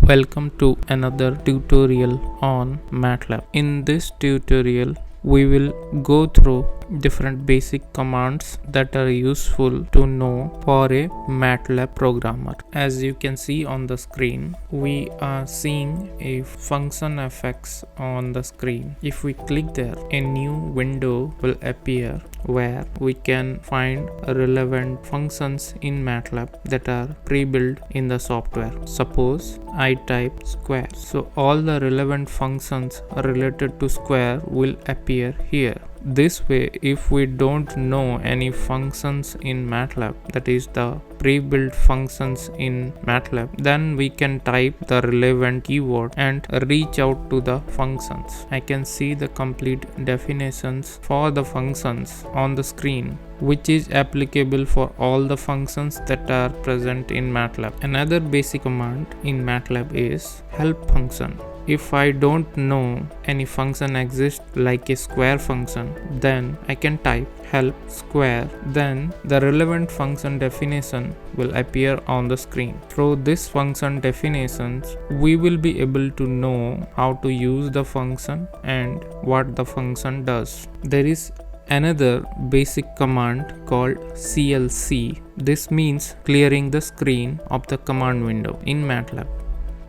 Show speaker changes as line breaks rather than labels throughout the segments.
Welcome to another tutorial on MATLAB. In this tutorial, we will go through different basic commands that are useful to know for a MATLAB programmer. As you can see on the screen, we are seeing a function fx on the screen. If we click there, a new window will appear where we can find relevant functions in MATLAB that are pre-built in the software. Suppose I type square. So all the relevant functions related to square will appear here. This way, if we don't know any functions in MATLAB, that is the pre-built functions in MATLAB, then we can type the relevant keyword and reach out to the functions. I can see the complete definitions for the functions on the screen, which is applicable for all the functions that are present in MATLAB. Another basic command in MATLAB is help function. If I don't know any function exists like a square function, then I can type help square, then the relevant function definition will appear on the screen. Through this function definitions, we will be able to know how to use the function and what the function does. There is another basic command called CLC. This means clearing the screen of the command window in MATLAB.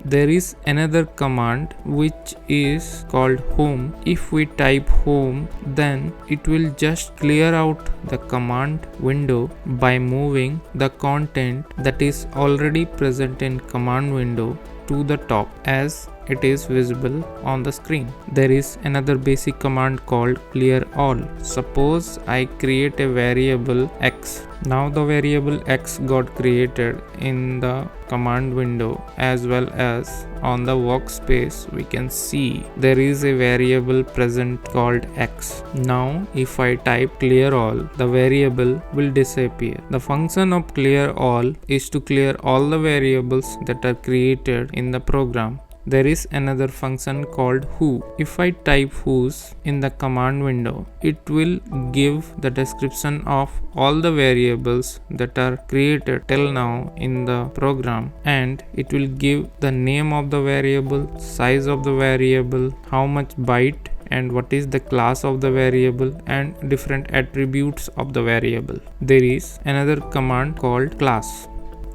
There is another command which is called home. If we type home, then it will just clear out the command window by moving the content that is already present in command window to the top as it is visible on the screen. There is another basic command called clear all. Suppose I create a variable x. Now the variable x got created in the command window as well as on the workspace. We can see there is a variable present called x. Now if I type clear all, the variable will disappear. The function of clear all is to clear all the variables that are created in the program. There is another function called who. If I type whos in the command window, it will give the description of all the variables that are created till now in the program, and it will give the name of the variable, size of the variable, how much byte and what is the class of the variable, and different attributes of the variable. There is another command called class.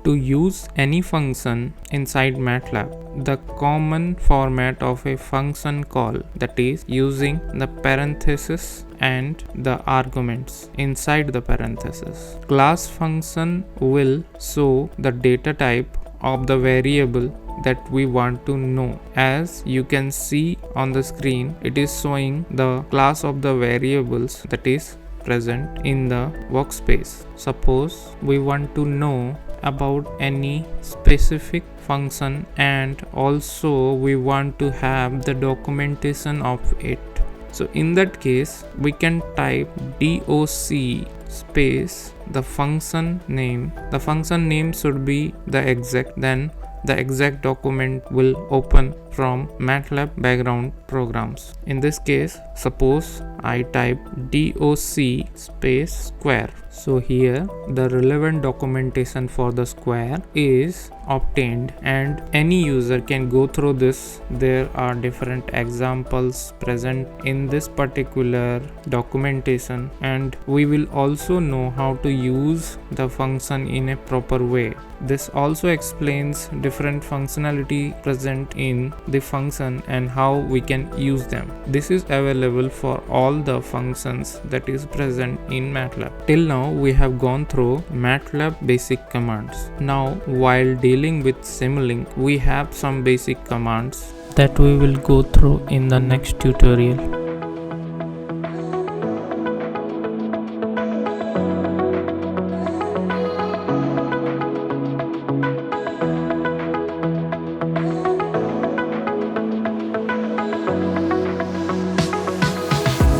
To use any function inside MATLAB, the common format of a function call, that is using the parenthesis and the arguments inside the parenthesis. Class function will show the data type of the variable that we want to know. As you can see on the screen, it is showing the class of the variables that is present in the workspace. Suppose we want to know about any specific function and also we want to have the documentation of it. So in that case, we can type doc space the function name. The function name should be the exact, then the exact document will open from MATLAB background programs. In this case, suppose I type doc space square. So here the relevant documentation for the square is obtained and any user can go through this. There are different examples present in this particular documentation, and we will also know how to use the function in a proper way. This also explains different functionality present in the function and how we can use them. This is available for all the functions that is present in MATLAB. Till now we have gone through MATLAB basic commands. Now while dealing with Simulink, we have some basic commands that we will go through in the next tutorial.